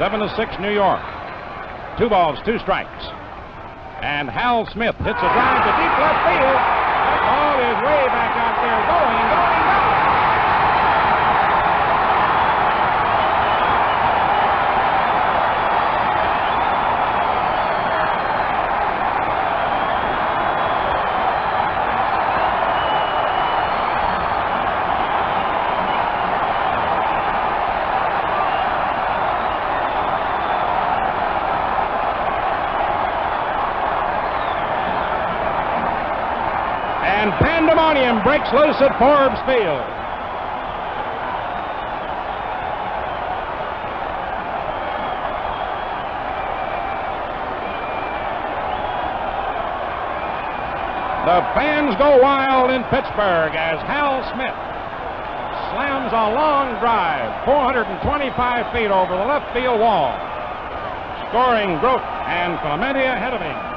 7-6 New York. 2 balls, 2 strikes. And Hal Smith hits a drive to deep left field. That ball is way back out there, going. And pandemonium breaks loose at Forbes Field. The fans go wild in Pittsburgh as Hal Smith slams a long drive, 425 feet over the left field wall, scoring Grote and Clemente ahead of him.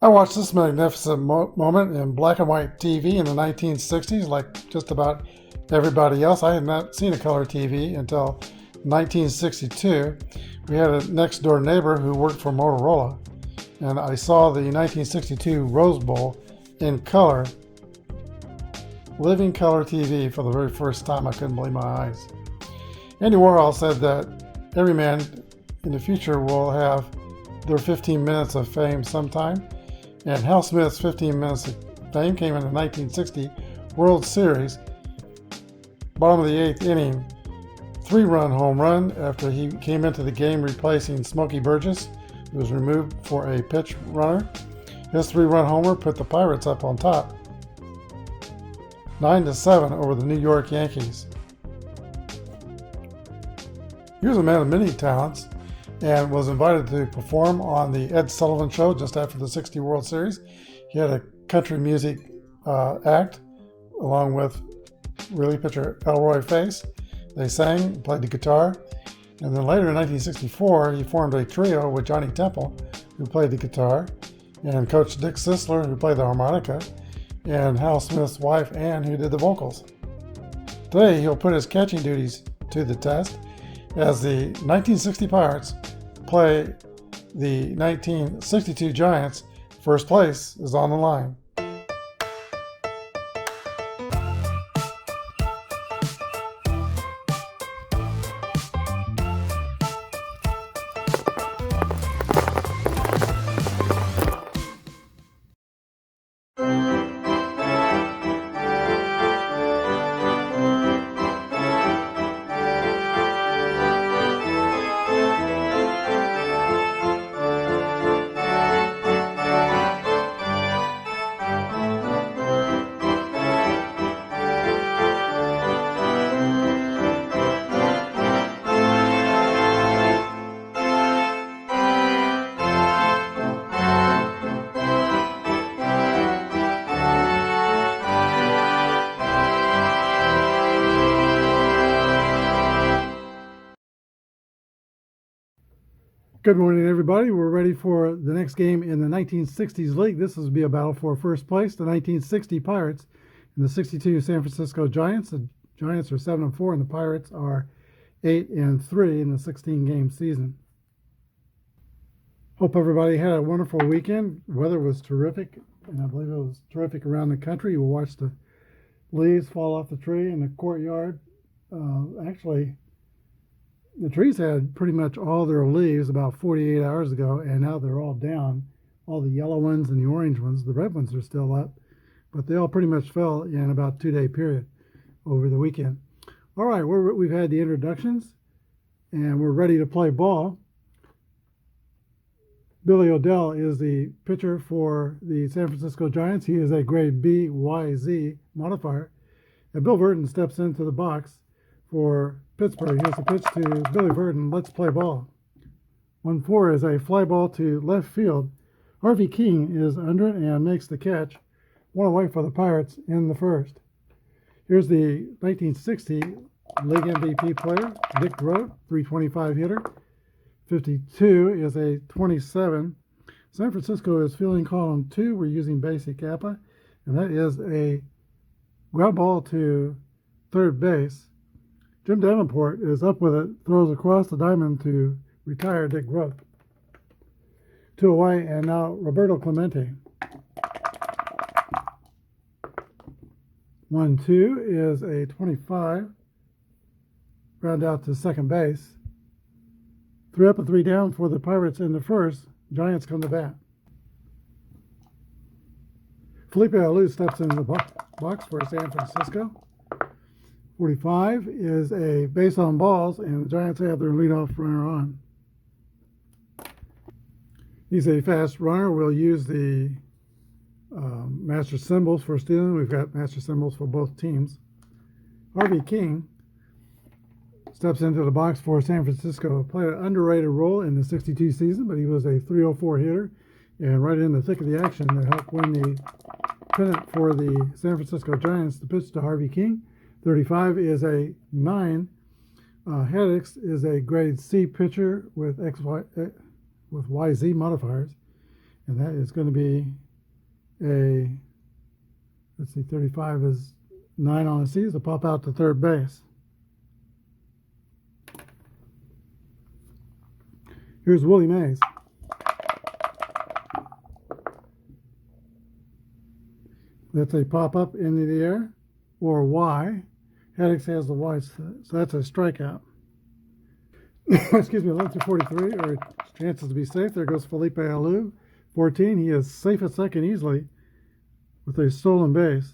I watched this magnificent moment in black and white TV in the 1960s, like just about everybody else. I had not seen a color TV until 1962. We had a next door neighbor who worked for Motorola, and I saw the 1962 Rose Bowl in color, living color TV for the very first time. I couldn't believe my eyes. Andy Warhol said that every man in the future will have their 15 minutes of fame sometime. And Hal Smith's 15 minutes of fame came in the 1960 World Series. Bottom of the 8th inning, 3-run home run after he came into the game replacing Smokey Burgess, who was removed for a pitch runner. His 3-run homer put the Pirates up on top, 9-7 over the New York Yankees. He was a man of many talents and was invited to perform on the Ed Sullivan Show just after the '60 World Series. He had a country music act along with relief pitcher Elroy Face. They sang, played the guitar, and then later in 1964 he formed a trio with Johnny Temple, who played the guitar, and Coach Dick Sisler, who played the harmonica, and Hal Smith's wife Ann, who did the vocals. Today he'll put his catching duties to the test as the 1960 Pirates play the 1962 Giants. First place is on the line. Good morning, everybody. We're ready for the next game in the 1960s league. This will be a battle for first place. The 1960 Pirates and the 62 San Francisco Giants. The Giants are 7-4, and the Pirates are 8-3 in the 16-game season. Hope everybody had a wonderful weekend. The weather was terrific, and I believe it was terrific around the country. You will watch the leaves fall off the tree in the courtyard. Actually, the trees had pretty much all their leaves about 48 hours ago, and now they're all down. All the yellow ones and the orange ones. The red ones are still up, but they all pretty much fell in about a 2-day period over the weekend. All right, we've had the introductions, and we're ready to play ball. Billy O'Dell is the pitcher for the San Francisco Giants. He is a grade BYZ modifier. And Bill Verdon steps into the box for Pittsburgh. Here's the pitch to Billy Verdon. Let's play ball. 1-4 is a fly ball to left field. Harvey King is under it and makes the catch. 1 away for the Pirates in the first. Here's the 1960 league MVP player, Dick Grote, 325 hitter. 52 is a 27. San Francisco is fielding column 2. We're using basic Apba. and that is a ground ball to third base. Jim Davenport is up with it, throws across the diamond to retire Dick Groth. 2 away, and now Roberto Clemente. 1-2 is a 25. Ground out to second base. 3 up and 3 down for the Pirates in the first. Giants come to bat. Felipe Alou steps into the box for San Francisco. 45 is a base on balls, and the Giants have their leadoff runner on. He's a fast runner. We'll use the master symbols for stealing. We've got master symbols for both teams. Harvey King steps into the box for San Francisco. Played an underrated role in the 62 season, but he was a 304 hitter and right in the thick of the action to help win the pennant for the San Francisco Giants. The pitch to Harvey King. 35 is a 9. Haddix is a grade C pitcher with YZ modifiers, and that is going to be a, let's see, 35 is 9 on a C, so pop out to third base. Here's Willie Mays. That's a pop up into the air, or Y. Haddix has the Y, so that's a strikeout. Excuse me, 11 through 43 are chances to be safe. There goes Felipe Alou. 14, he is safe at second easily with a stolen base.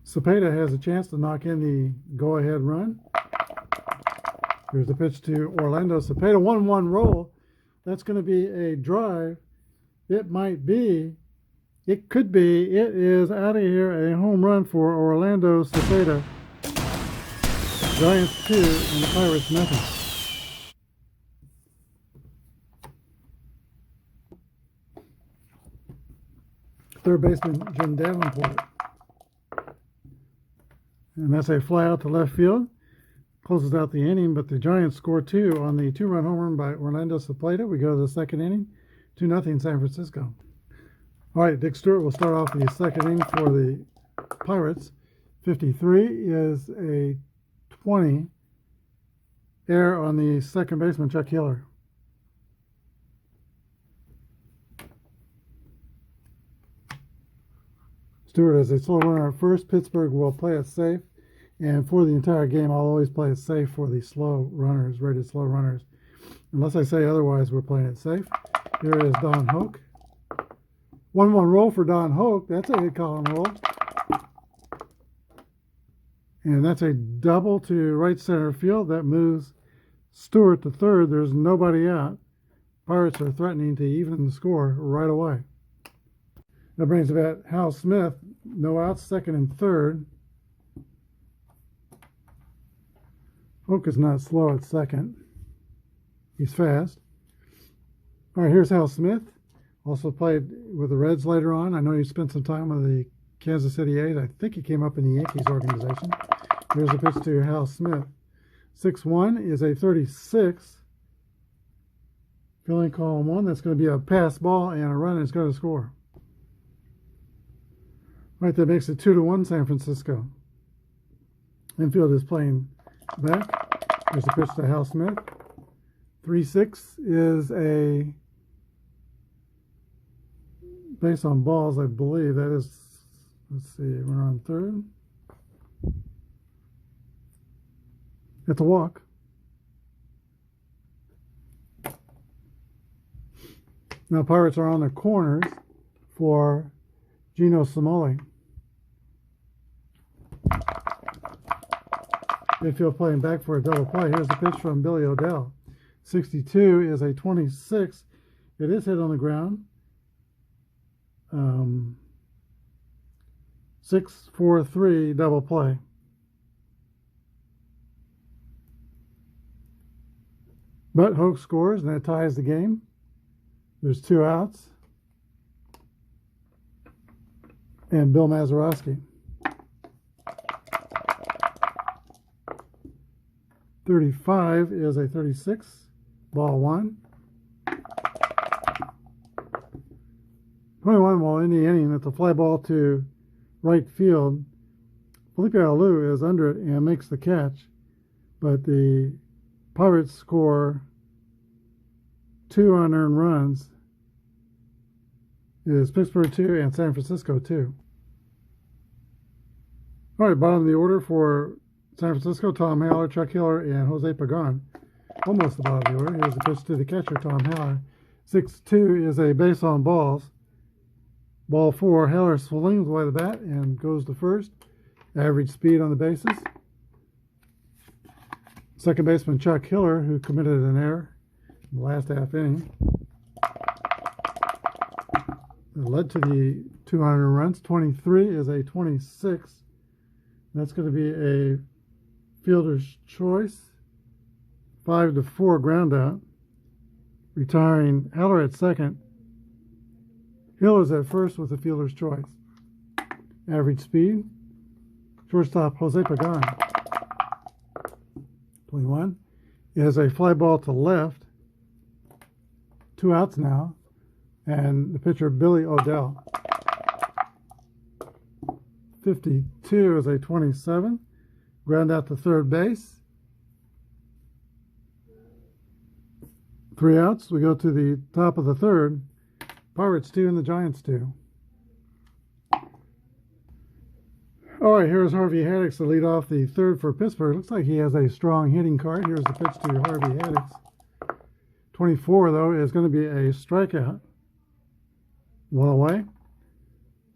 Cepeda has a chance to knock in the go-ahead run. Here's the pitch to Orlando Cepeda. 1-1 roll. That's going to be a drive. It might be. It could be. It is out of here. A home run for Orlando Cepeda. Giants 2 and the Pirates nothing. Third baseman Jim Davenport. And that's a fly out to left field. Closes out the inning, but the Giants score 2 on the 2-run home run by Orlando Cepeda. We go to the second inning, 2-0 San Francisco. All right, Dick Stewart will start off the second inning for the Pirates. 53 is a 20. Error on the second baseman, Chuck Hiller. Stewart has a slow runner at first. Pittsburgh will play it safe. And for the entire game, I'll always play it safe for the slow runners, rated slow runners. Unless I say otherwise, we're playing it safe. Here is Don Hoke. 1-1 roll for Don Hoke. That's a good column roll. And that's a double to right center field. That moves Stewart to third. There's nobody out. Pirates are threatening to even the score right away. That brings about Hal Smith. No outs, second and third. Hoke is not slow at second. He's fast. All right, here's Hal Smith. Also played with the Reds later on. I know he spent some time with the Kansas City A's. I think he came up in the Yankees organization. Here's a pitch to Hal Smith. 6-1 is a 36. Filling column 1. That's going to be a pass ball and a run, and it's going to score. All right, that makes it 2-1 San Francisco. Infield is playing back. There's a pitch to Hal Smith. 3-6 is a base on balls, I believe. That is, let's see, we're on third. It's a walk. Now Pirates are on the corners for Gino Simoli. Infield playing back for a double play. Here's the pitch from Billy O'Dell. 62 is a 26. It is hit on the ground. 6-4-3 double play. But Hoke scores, and that ties the game. There's 2 outs. And Bill Mazeroski. 35 is a 36. Ball 1. 21, well, in the inning, it's a fly ball to right field. Felipe Alou is under it and makes the catch, but the Pirates score 2 unearned runs. It is Pittsburgh 2 and San Francisco 2. All right, bottom of the order for San Francisco, Tom Haller, Chuck Hiller, and Jose Pagan. Almost the bottom of the order. Here's the pitch to the catcher, Tom Haller. 6-2 is a base on balls. Ball 4, Haller swings away the bat and goes to first. Average speed on the bases. Second baseman Chuck Hiller, who committed an error in the last half inning. It led to the 200 runs. 23 is a 26. That's going to be a fielder's choice. 5-4 ground out. Retiring Heller at second. Hiller's at first with a fielder's choice. Average speed. Shortstop Jose Pagan. 21 is a fly ball to left. 2 outs now. And the pitcher Billy Odell. 52 is a 27. Ground out to third base. 3 outs. We go to the top of the third. Pirates 2 and the Giants 2. All right, here's Harvey Haddix to lead off the third for Pittsburgh. Looks like he has a strong hitting card. Here's the pitch to Harvey Haddix. 24, though, is going to be a strikeout. 1 away.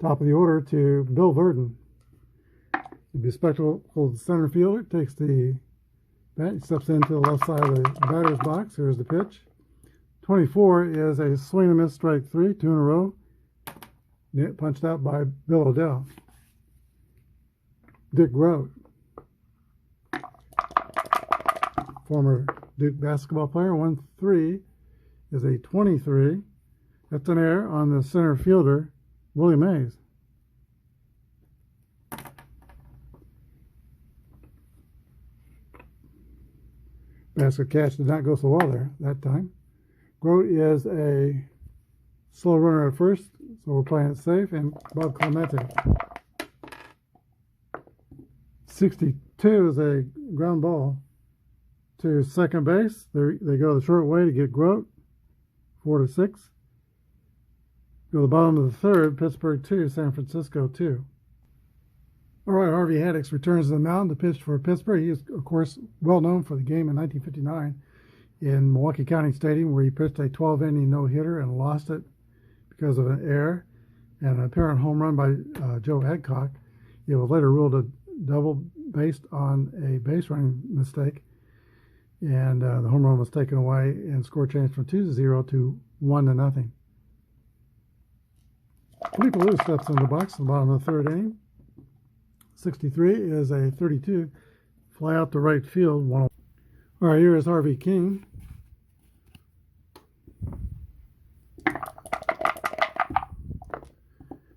Top of the order to Bill Verdon. The bespectacled center fielder takes the bat. He steps into the left side of the batter's box. Here's the pitch. 24 is a swing and miss, strike 3, 2 in a row. Punched out by Bill Odell. Dick Groat, former Duke basketball player. 1-3 is a 23. That's an error on the center fielder, Willie Mays. Basket catch did not go so well there that time. Groat is a slow runner at first, so we're playing it safe. And Bob Clemente. 62 is a ground ball to second base. They go the short way to get Groat. 4-6. Go to the bottom of the third. Pittsburgh 2, San Francisco 2. All right, Harvey Haddix returns to the mound to pitch for Pittsburgh. He is, of course, well known for the game in 1959 in Milwaukee County Stadium, where he pitched a 12-inning no-hitter and lost it because of an error and an apparent home run by Joe Adcock. It was later ruled a double based on a base running mistake, and the home run was taken away and score changed from 2-0 to 1-0. Felipe Alou steps in the box at the bottom of the third inning. 63 is a 32. Fly out to right field. All right, here is Harvey King.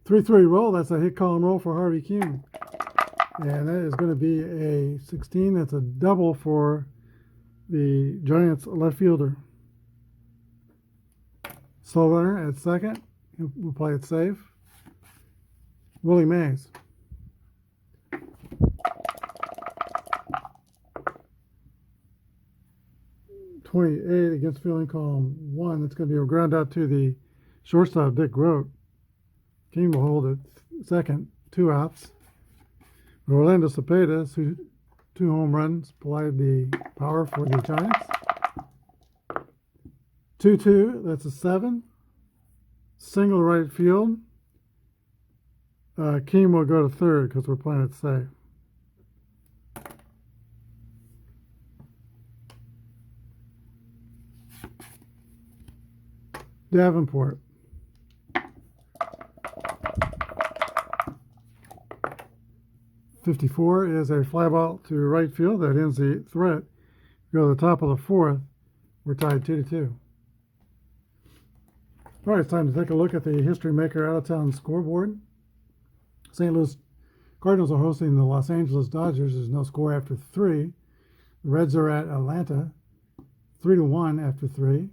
Three roll. That's a hit, call, and roll for Harvey King. And that is going to be a 16. That's a double for the Giants left fielder. Slow runner at second. We'll play it safe. Willie Mays. .28 against fielding column 1. That's going to be a ground out to the shortstop, Dick Groat. King will hold it second. 2 outs. Orlando Cepeda, 2 home runs, applied the power for the Giants. 2-2, that's a 7. Single right field. King will go to third because we're playing it safe. Davenport. .54 is a fly ball to right field that ends the threat. Go to the top of the fourth. We're tied 2-2. All right, it's time to take a look at the history maker out-of-town scoreboard. St. Louis Cardinals are hosting the Los Angeles Dodgers. There's no score after 3. The Reds are at Atlanta, 3-1 after 3.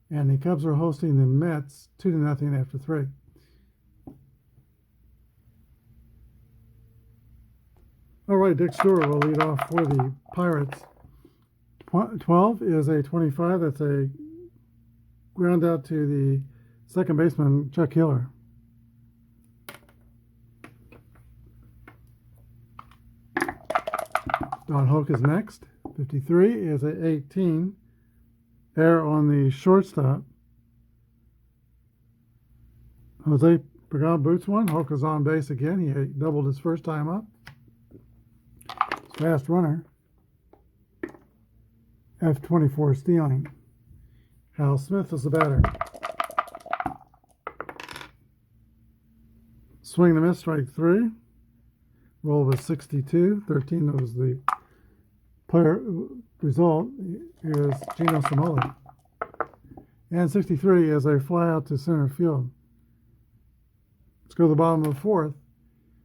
And the Cubs are hosting the Mets, 2-0 after 3. All right, Dick Stewart will lead off for the Pirates. 12 is a 25. That's a ground out to the second baseman, Chuck Hiller. Don Hoke is next. 53 is a 18. Error on the shortstop. Jose Pagan boots one. Hoke is on base again. He doubled his first time up. Fast runner. F24 stealing. Hal Smith is the batter. Swing and a miss, strike 3. Roll was 62. 13 was the player result. Here's Gino Simoli. And 63 is a fly out to center field. Let's go to the bottom of the 4th.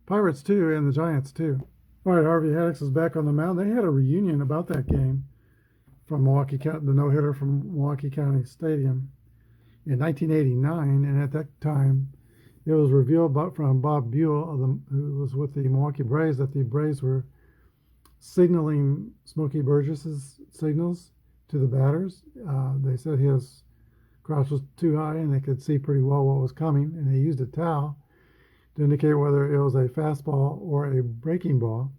Pirates 2 and the Giants 2. All right, Harvey Haddix is back on the mound. They had a reunion about that game from Milwaukee County, the no-hitter from Milwaukee County Stadium in 1989. And at that time, it was revealed from Bob Buell, who was with the Milwaukee Braves, that the Braves were signaling Smokey Burgess's signals to the batters. They said his crouch was too high and they could see pretty well what was coming, and they used a towel to indicate whether it was a fastball or a breaking ball.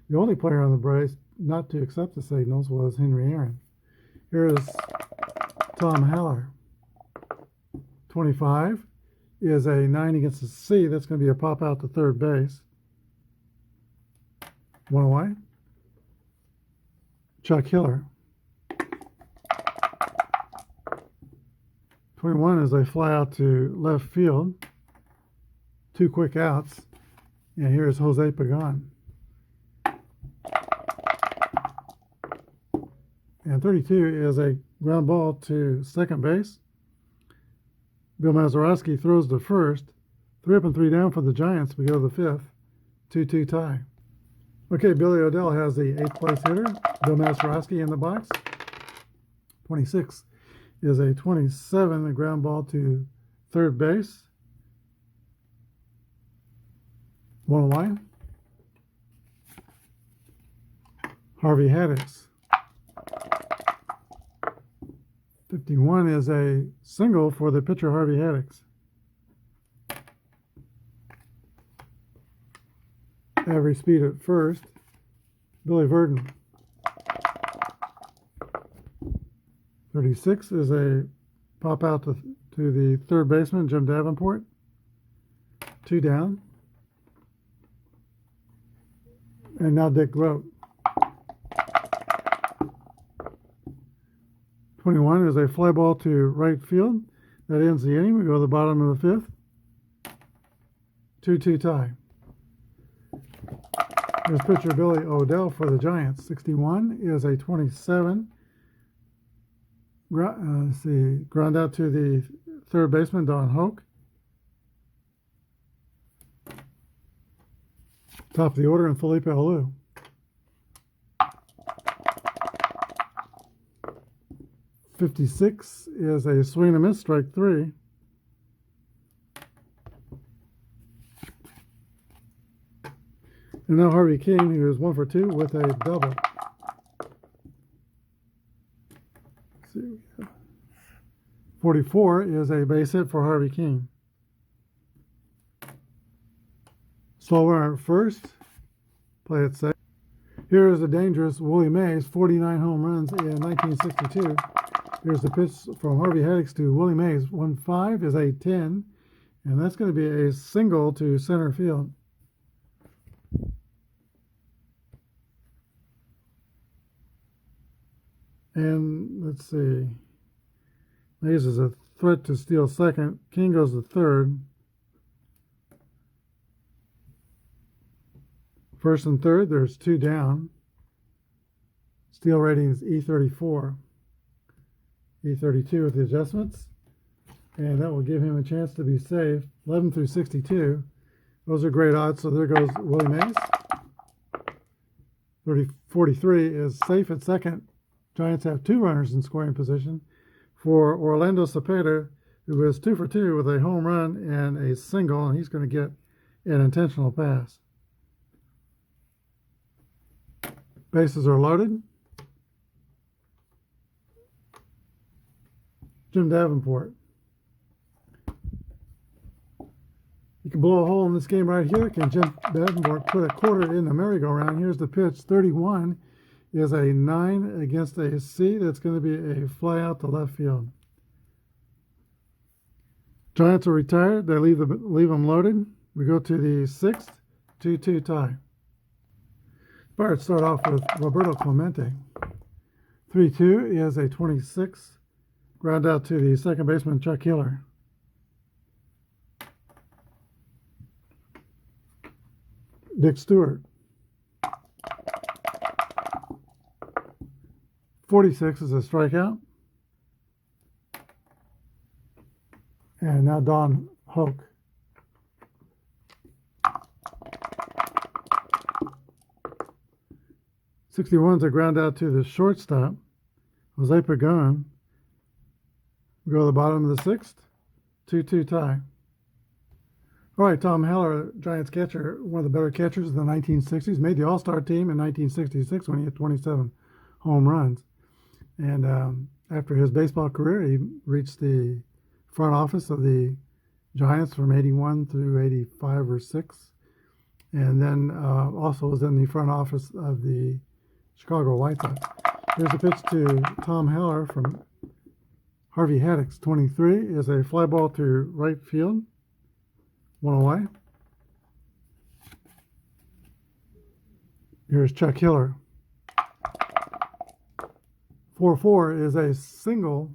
The only player on the Braves not to accept the signals was Henry Aaron. Here is Tom Haller. 25 is a 9 against the C. That's going to be a pop out to third base. One away. Chuck Hiller. 21 is a fly out to left field. 2 quick outs. And here's Jose Pagan. And 32 is a ground ball to second base. Bill Mazeroski throws to first. 3 up and 3 down for the Giants. We go to the 5th. 2-2 tie. Okay, Billy O'Dell has the 8th place hitter. Bill Mazeroski in the box. 26 is a 27, a ground ball to third base. 1 away. Harvey Haddix. 51 is a single for the pitcher Harvey Haddix. Average speed at first, Billy Verdon. 36 is a pop out to the third baseman, Jim Davenport. 2 down. And now Dick Grote. 21 is a fly ball to right field. That ends the inning. We go to the bottom of the 5th. 2-2 tie. Here's pitcher Billy O'Dell for the Giants. 61 is a 27. Ground out to the third baseman, Don Hoke. Top of the order, and Felipe Alou. 56 is a swing and a miss, strike 3. And now Harvey King, who is 1 for 2 with a double. Let's see. 44 is a base hit for Harvey King. Slow runner at first. Play it safe. Here is the dangerous Willie Mays, 49 home runs in 1962. Here's the pitch from Harvey Haddix to Willie Mays. 1-5 is a 10, and that's going to be a single to center field. And let's see. Mays is a threat to steal second. King goes to third. First and third, there's 2 down. Steal rating is E34. E32 with the adjustments. And that will give him a chance to be safe. 11 through 62. Those are great odds, so there goes Willie Mays. 43 is safe at second. Giants have 2 runners in scoring position for Orlando Cepeda, who is 2 for 2 with a home run and a single, and he's going to get an intentional pass. Bases are loaded. Jim Davenport. You can blow a hole in this game right here. Can Jim Davenport put a quarter in the merry-go-round? Here's the pitch. 31 is a 9 against a C. That's going to be a fly out to left field. Giants are retired. They leave them loaded. We go to the 6th, 2-2 tie. Pirates start off with Roberto Clemente. 3-2 is a 26. Ground out to the second baseman, Chuck Hiller. Dick Stewart. 46 is a strikeout. And now Don Hoke. '61's a ground out to the shortstop, Jose Pagan. We go to the bottom of the 6th, 2-2 tie. All right, Tom Heller, Giants catcher, one of the better catchers of the 1960s, made the All-Star team in 1966 when he hit 27 home runs. And after his baseball career, he reached the front office of the Giants from 81 through 85 or 6. And then also was in the front office of the Chicago White Sox. Here's a pitch to Tom Heller from Harvey Haddix. 23 is a fly ball to right field. One away. Here's Chuck Hiller. 4-4 is a single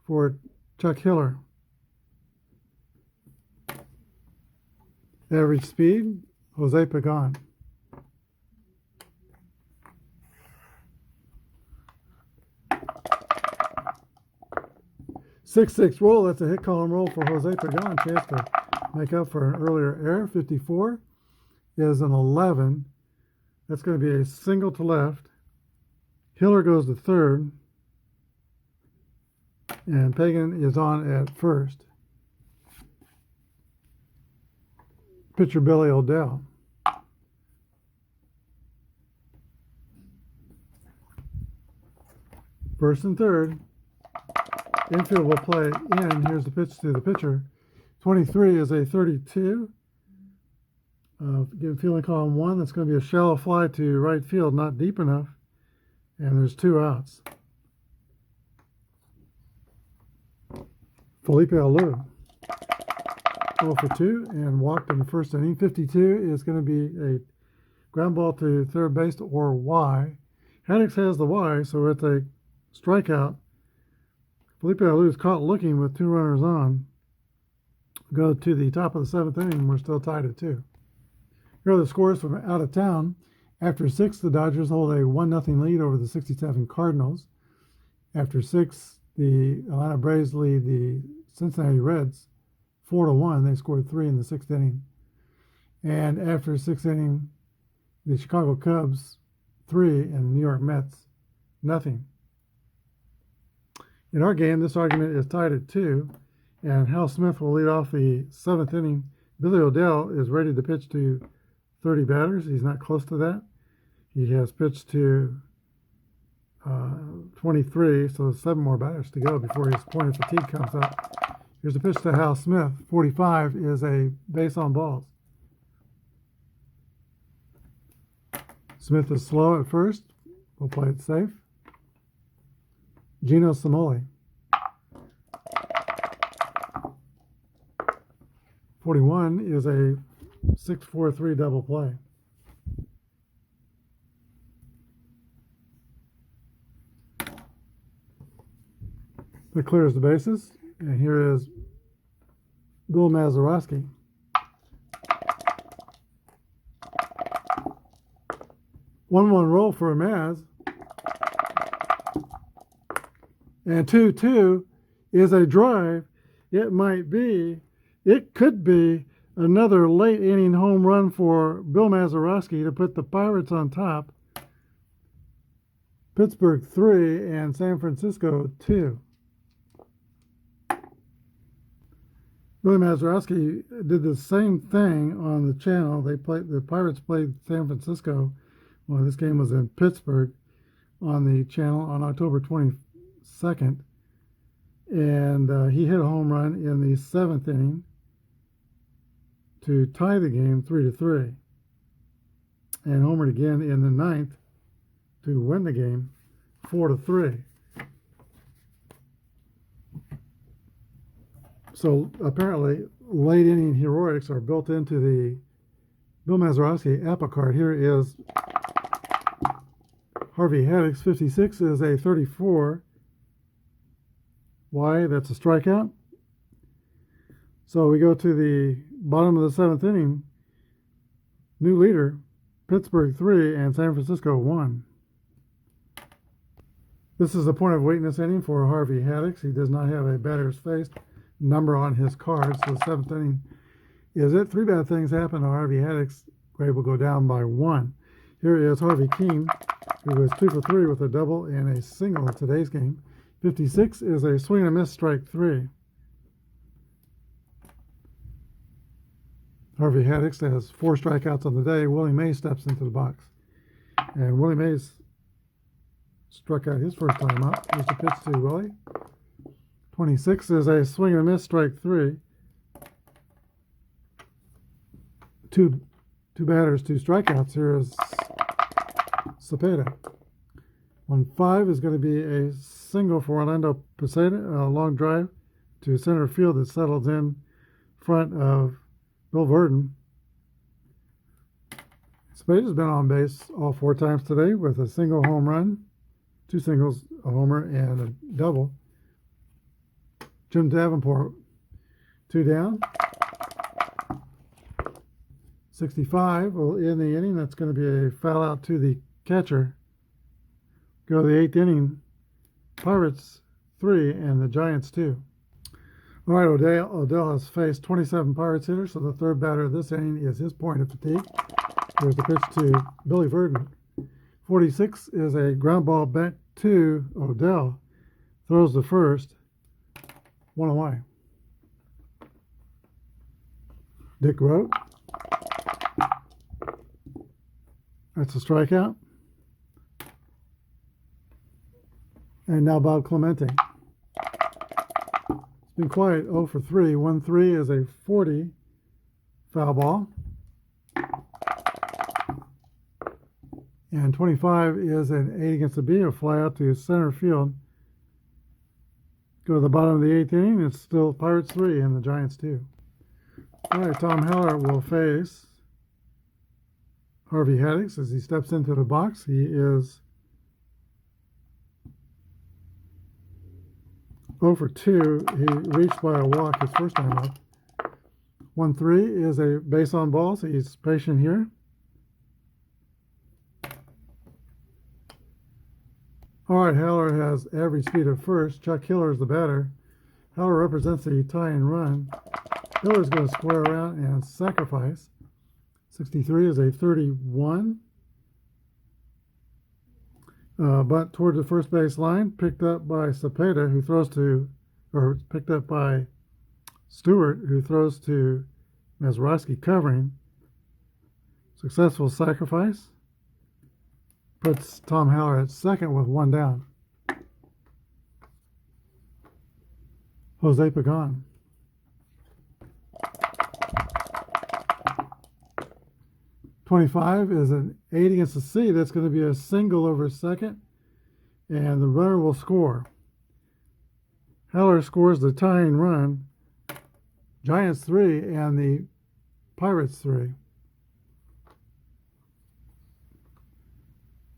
for Chuck Hiller. Average speed, Jose Pagan. Six roll, that's a hit column roll for Jose Pagan. Chance to make up for an earlier error. 54 is an 11. That's going to be a single to left. Hiller goes to third. And Pagan is on at first. Pitcher Billy O'Dell. First and third. Infield will play in. Here's the pitch to the pitcher. 23 is a 32. Fielding column 1. That's going to be a shallow fly to right field, not deep enough. And there's 2 outs. Felipe Alou. 0 for 2 and walked in the first inning. 52 is going to be a ground ball to third base or Y. Haddix has the Y, so it's a strikeout. Felipe Alou is caught looking with 2 runners on. Go to the top of the 7th inning. We're still tied at 2. Here are the scores from out of town. After 6, the Dodgers hold a 1-0 lead over the 67 Cardinals. After 6, the Atlanta Braves lead the Cincinnati Reds 4-1. They scored 3 in the 6th inning. And after 6th inning, the Chicago Cubs 3 and the New York Mets 0. In our game, this argument is tied at 2, and Hal Smith will lead off the 7th inning. Billy O'Dell is ready to pitch to 30 batters. He's not close to that. He has pitched to 23, so 7 more batters to go before his point of fatigue comes up. Here's a pitch to Hal Smith. 45 is a base on balls. Smith is slow at first. We'll play it safe. Gino Samoli. 41 is a 6-4-3 double play. That clears the bases. And here is Bill Mazeroski. One roll for Maz. And 2-2 is a drive. It could be another late inning home run for Bill Mazeroski to put the Pirates on top. Pittsburgh 3 and San Francisco 2. Billy Mazeroski did the same thing on the channel. The Pirates played San Francisco Well, this game was in Pittsburgh on the channel on October 22nd. And he hit a home run in the 7th inning to tie the game 3-3. And homered again in the 9th to win the game 4-3. So apparently, late inning heroics are built into the Bill Mazeroski Apba card. Here is Harvey Haddix. 56 is a 34. Why? That's a strikeout. So we go to the bottom of the 7th inning. New leader, Pittsburgh 3 and San Francisco 1. This is a point of weakness inning for Harvey Haddix. He does not have a batter's faced number on his card, so the 7th inning is it. 3 bad things happen to Harvey Haddix. Grade will go down by 1. Here is Harvey Keene, who was 2 for 3 with a double and a single in today's game. 56 is a swing and a miss, strike 3. Harvey Haddix has 4 strikeouts on the day. Willie Mays steps into the box. And Willie Mays struck out his first time up. Here's the pitch to Willie. 26 is a swing and a miss, strike 3. Two batters, 2 strikeouts. Here is Cepeda. 1-5 is going to be a single for Orlando Posada, a long drive to center field that settles in front of Bill Verdon. Cepeda's been on base all 4 times today with a single home run, 2 singles, a homer, and a double. Jim Davenport, 2 down. 65, well, in the inning, that's going to be a foul out to the catcher. Go to the 8th inning, Pirates 3 and the Giants 2. All right, Odell has faced 27 Pirates hitters, so the 3rd batter of this inning is his point of fatigue. Here's the pitch to Billy Verdon. 46 is a ground ball back to Odell. Throws the first, 1 away. Dick Rote. That's a strikeout. And now Bob Clemente. It's been quiet, 0 for 3. 1-3 is a 40 foul ball. And 25 is an 8 against the B, a fly out to center field. Go to the bottom of the 8th inning. It's still Pirates 3 and the Giants 2. All right, Tom Heller will face Harvey Haddix as he steps into the box. He is 0 for 2. He reached by a walk his first time up. 1-3 is a base on ball, so he's patient here. All right, Heller has average speed at first. Chuck Hiller is the batter. Heller represents the tie and run. Hiller's going to square around and sacrifice. 63 is a 31. But toward the first base line, picked up by Cepeda, who throws to, or picked up by Stewart, who throws to Mazeroski covering. Successful sacrifice. Puts Tom Heller at second with 1 down. Jose Pagan. .25 is an 8 against the C. That's going to be a single over second, and the runner will score. Heller scores the tying run. Giants 3 and the Pirates 3.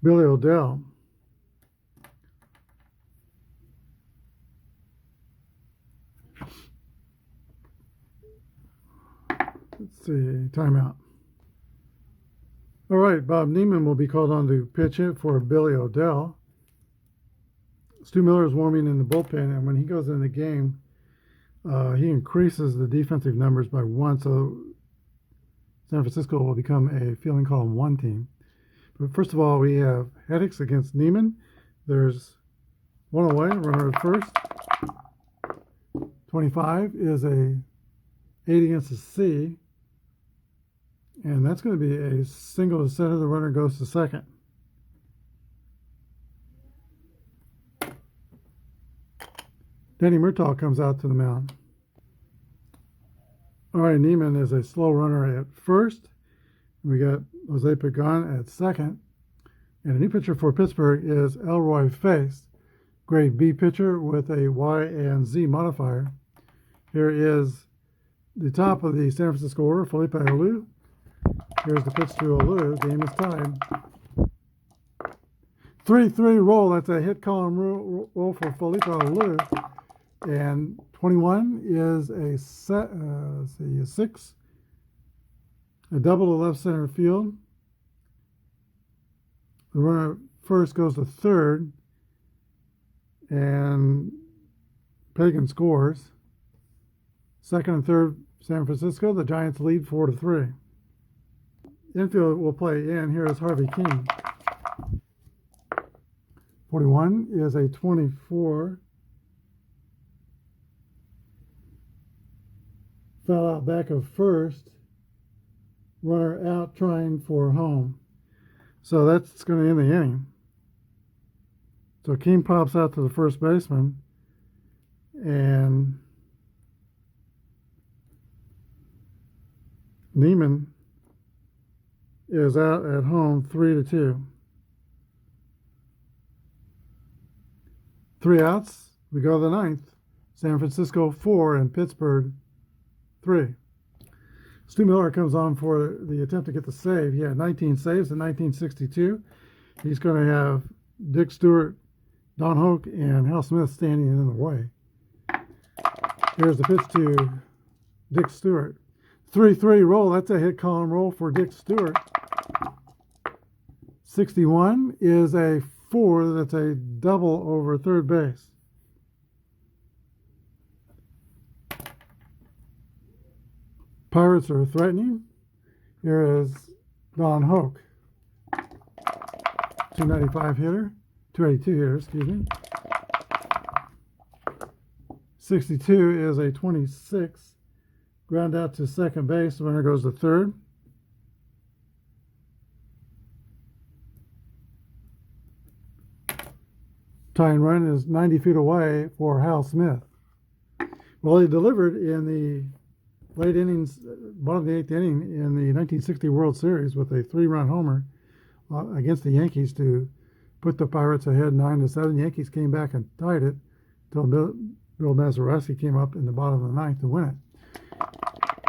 Billy Odell. Let's see, timeout. All right, Bob Neiman will be called on to pitch it for Billy Odell. Stu Miller is warming in the bullpen, and when he goes in the game, he increases the defensive numbers by 1, so San Francisco will become a fielding column 1 team. But first of all, we have Haddix against Neiman. There's 1 away, runner at first. 25 is a 8 against the C. And that's going to be a single to center. The runner goes to second. Danny Murtaugh comes out to the mound. Ari Neiman is a slow runner at first. We got Jose Pagan at second. And a new pitcher for Pittsburgh is Elroy Face, grade B pitcher with a Y and Z modifier. Here is the top of the San Francisco order, Felipe Alou. Here's the pitch to Alou. Game is tied. 3-3 roll. That's a hit column roll for Felipe Alou. And 21 is a 6. A double to left center field. The runner first goes to third. And Pagan scores. Second and third, San Francisco. The Giants lead 4-3. Infield will play in. Here is Harvey King. 41 is a 24. Foul out back of first. Runner out trying for home. So that's going to end the inning. So King pops out to the first baseman. And Neiman is out at home 3-2. 3 outs. We go to the ninth. San Francisco 4 and Pittsburgh 3. Stu Miller comes on for the attempt to get the save. He had 19 saves in 1962. He's going to have Dick Stewart, Don Hoke, and Hal Smith standing in the way. Here's the pitch to Dick Stewart. 3-3 roll. That's a hit column roll for Dick Stewart. 61 is a 4. That's a double over third base. Pirates are threatening. Here is Don Hoke. 295 hitter. 282 hitter, excuse me. 62 is a 26. Ground out to second base. The runner goes to third. Tying run is 90 feet away for Hal Smith. Well, he delivered in the late innings, bottom of the 8th inning in the 1960 World Series with a 3-run homer against the Yankees to put the Pirates ahead 9-7. The Yankees came back and tied it until Bill Mazeroski came up in the bottom of the 9th to win it.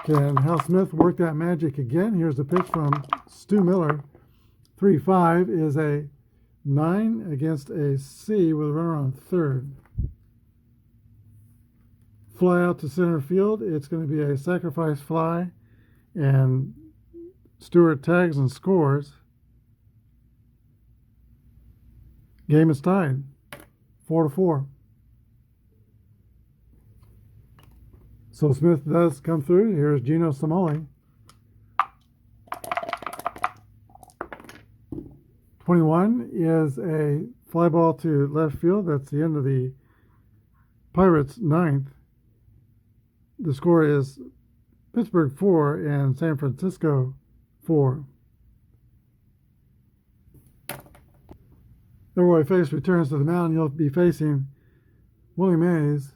Can Hal Smith work that magic again? Here's the pitch from Stu Miller. 3-5 is a 9 against a C with a runner on third. Fly out to center field. It's going to be a sacrifice fly, and Stewart tags and scores. Game is tied, 4-4. So Smith does come through. Here's Gino Samoli. 21 is a fly ball to left field. That's the end of the Pirates' 9th. The score is Pittsburgh 4 and San Francisco 4. Elroy Face returns to the mound. He'll be facing Willie Mays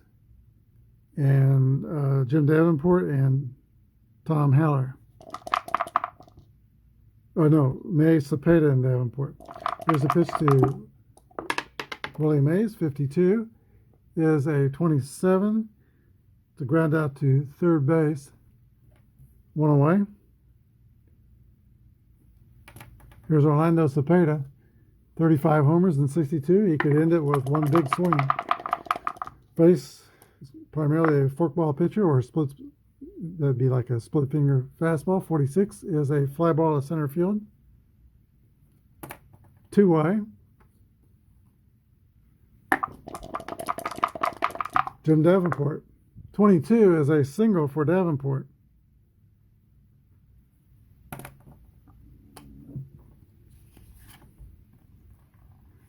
and Jim Davenport and Tom Haller. Oh no, Mays, Cepeda, and Davenport. Here's a pitch to Willie Mays. 52 is a 27. The ground out to third base. 1 away. Here's Orlando Cepeda. 35 homers in 62. He could end it with one big swing. Face is primarily a forkball pitcher or a split. That'd be like a split finger fastball. 46 is a fly ball to center field. 2-way. Jim Davenport. 22 is a single for Davenport.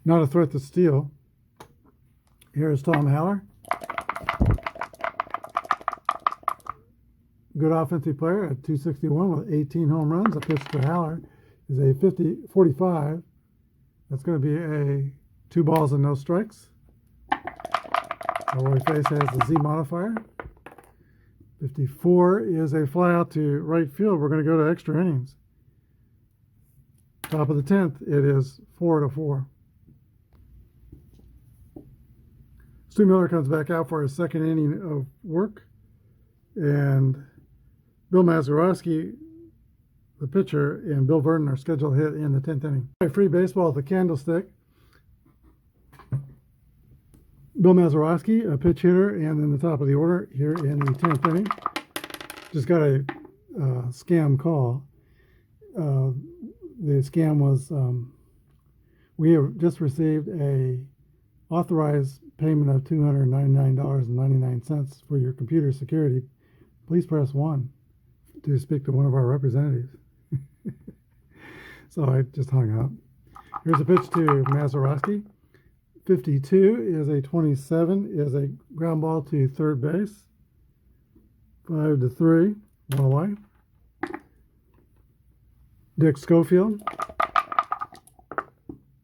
Not a threat to steal. Here's Tom Haller. Good offensive player at 261 with 18 home runs. A pitch to Haller is a 45. That's going to be a 2 balls and no strikes. Roy Face has the Z modifier. 54 is a fly out to right field. We're going to go to extra innings. Top of the 10th, it is 4-4. Stu Miller comes back out for his second inning of work. And Bill Mazeroski, the pitcher, and Bill Verdon are scheduled to hit in the 10th inning. Free baseball at the Candlestick. Bill Mazeroski, a pitch hitter, and then the top of the order here in the 10th inning. Just got a scam call. The scam was we have just received a authorized payment of $299.99 for your computer security. Please press 1 to speak to one of our representatives. So I just hung up. Here's a pitch to Mazeroski. 52 is a 27, is a ground ball to third base. 5-3, one away. Dick Schofield.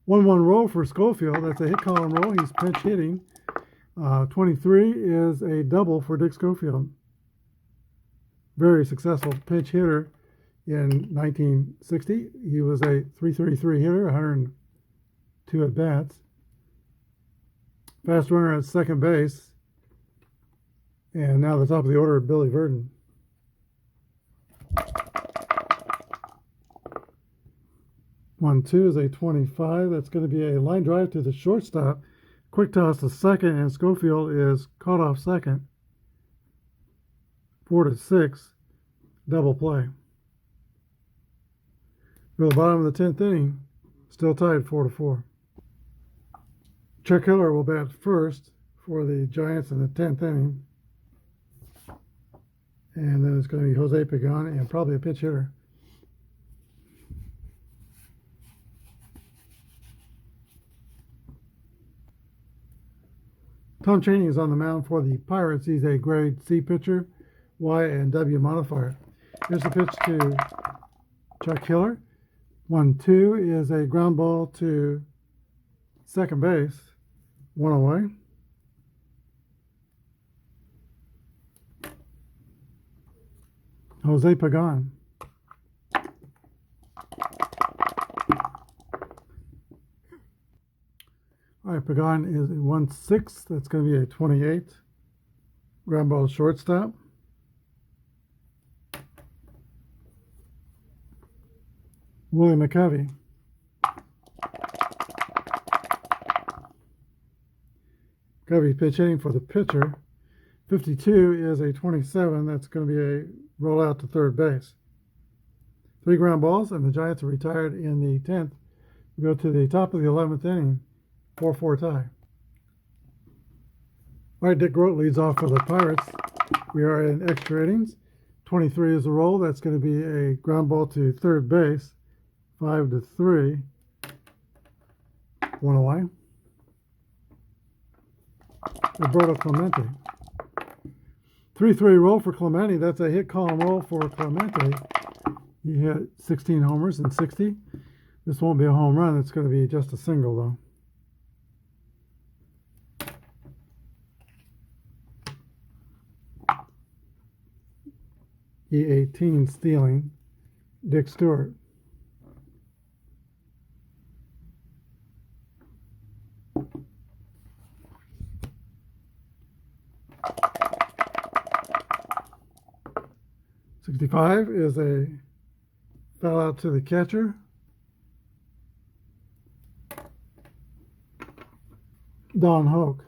1-1 roll for Schofield. That's a hit column roll. He's pinch hitting. 23 is a double for Dick Schofield. Very successful pinch hitter in 1960. He was a .333 hitter, 102 at bats. Fast runner at second base. And now the top of the order, Billy Verdon. One, two is a 25. That's going to be a line drive to the shortstop. Quick toss to second, and Schofield is caught off second. 4-6, double play. For the bottom of the 10th inning, still tied 4-4. Chuck Hiller will bat first for the Giants in the 10th inning. And then it's going to be Jose Pagan and probably a pitch hitter. Tom Chaney is on the mound for the Pirates. He's a grade C pitcher, Y and W modifier. Here's the pitch to Chuck Hiller. 1-2 is a ground ball to second base. One away. Jose Pagan. All right, Pagan is a 1-6. That's going to be a 28. Ground ball shortstop. Willie McCovey. McCovey pitch hitting for the pitcher. 52 is a 27. That's going to be a rollout to third base. 3 ground balls, and the Giants are retired in the 10th. We go to the top of the 11th inning. 4-4 tie. All right, Dick Grote leads off for the Pirates. We are in extra innings. 23 is the roll. That's going to be a ground ball to third base. 5-3. One away. Roberto Clemente. 3-3 roll for Clemente. That's a hit column roll for Clemente. He hit 16 homers in 60. This won't be a home run. It's going to be just a single, though. E18 stealing, Dick Stewart. .65 is a foul out to the catcher. Don Hoke.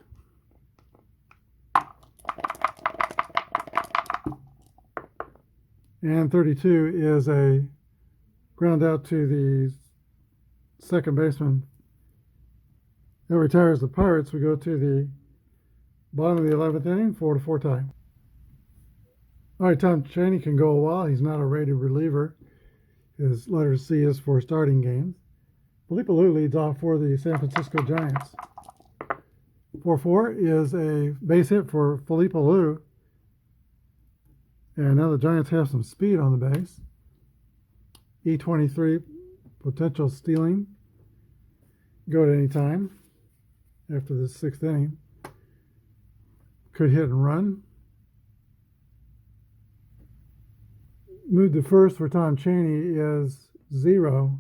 And 32 is a ground out to the second baseman. That retires the Pirates. We go to the bottom of the 11th inning, 4-4 tie. All right, Tom Chaney can go a while. He's not a rated reliever. His letter C is for starting games. Felipe Alou leads off for the San Francisco Giants. 4-4 is a base hit for Felipe Alou. And now the Giants have some speed on the base. E23, potential stealing. Go at any time after the 6th inning. could hit and run. Move to first for Tom Cheney is 0,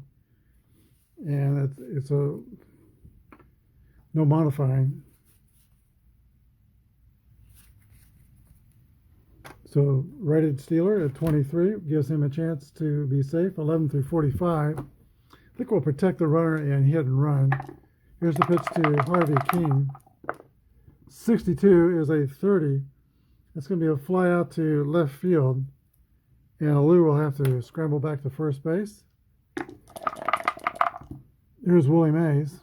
and it's a no modifying. So rated stealer at 23 gives him a chance to be safe. 11 through 45. I think we'll protect the runner and hit and run. Here's the pitch to Harvey King. 62 is a 30. It's going to be a fly out to left field. And Alou will have to scramble back to first base. Here's Willie Mays.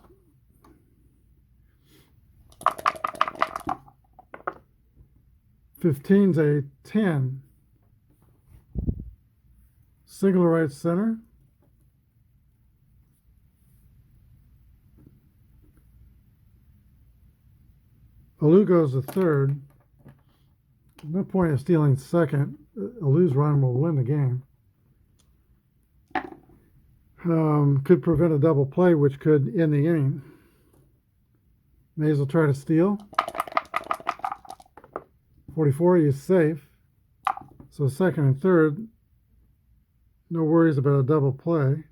Fifteen's a 10. Single to right center. Alou goes to third. No point of stealing second. Alou's run will win the game. Could prevent a double play, which could end the inning. Mays will try to steal. 44, he's safe. So second and third, no worries about a double play.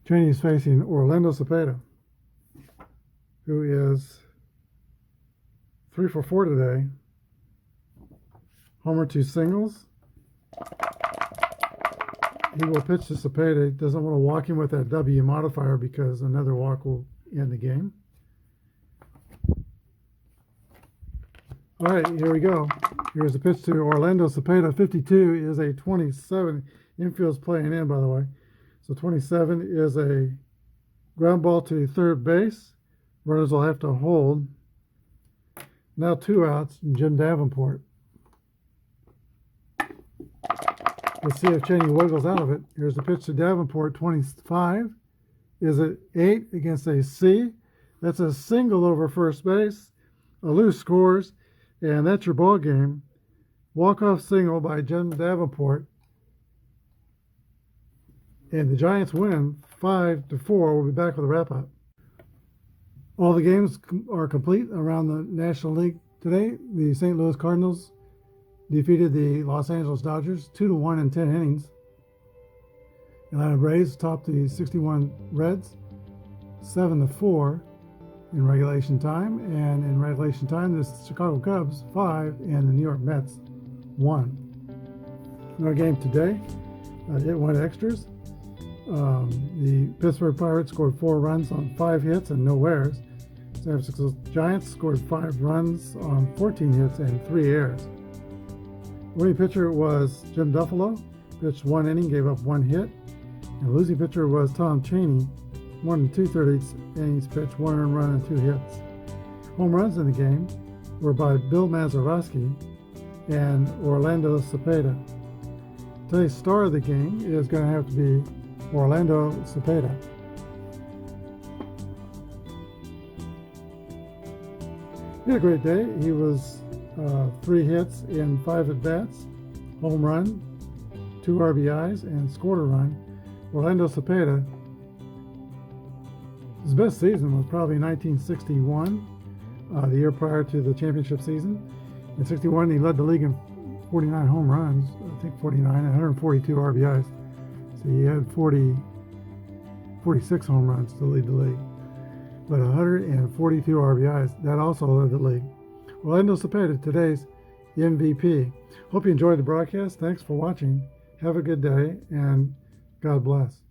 Cheney's facing Orlando Cepeda, who is 3 for 4 today. Homer, 2 singles. He will pitch to Cepeda. He doesn't want to walk him with that W modifier because another walk will end the game. All right, here we go. Here's a pitch to Orlando Cepeda. 52 is a 27. Infield's playing in, by the way. So 27 is a ground ball to third base. Runners will have to hold. Now 2 outs, Jim Davenport. Let's see if Cheney wiggles out of it. Here's the pitch to Davenport. 25 is an 8 against a C. That's a single over first base. Alou scores, and that's your ball game. Walk-off single by Jim Davenport. And the Giants win 5-4. We'll be back with a wrap-up. All the games are complete around the National League today. The St. Louis Cardinals defeated the Los Angeles Dodgers 2-1 in 10 innings. Atlanta Braves topped the 61 Reds 7-4 in regulation time. And in regulation time, the Chicago Cubs 5 and the New York Mets 1. In our game today, it went extras. The Pittsburgh Pirates scored 4 runs on 5 hits and no errors. San Francisco Giants scored 5 runs on 14 hits and 3 errors. Winning pitcher was Jim Duffalo, pitched 1 inning, gave up 1 hit. And the losing pitcher was Tom Cheney, 1 2/3 innings pitched, 1 earned run and 2 hits. Home runs in the game were by Bill Mazeroski and Orlando Cepeda. Today's star of the game is going to have to be Orlando Cepeda. He had a great day. He was 3 hits in 5 at-bats, home run, 2 RBIs, and scored a run. Orlando Cepeda, his best season was probably 1961, the year prior to the championship season. In 61, he led the league in 49 home runs, I think 49, 142 RBIs. So he had 46 home runs to lead the league. But 142 RBIs, that also led the league. Orlando Cepeda, today's MVP. Hope you enjoyed the broadcast. Thanks for watching. Have a good day, and God bless.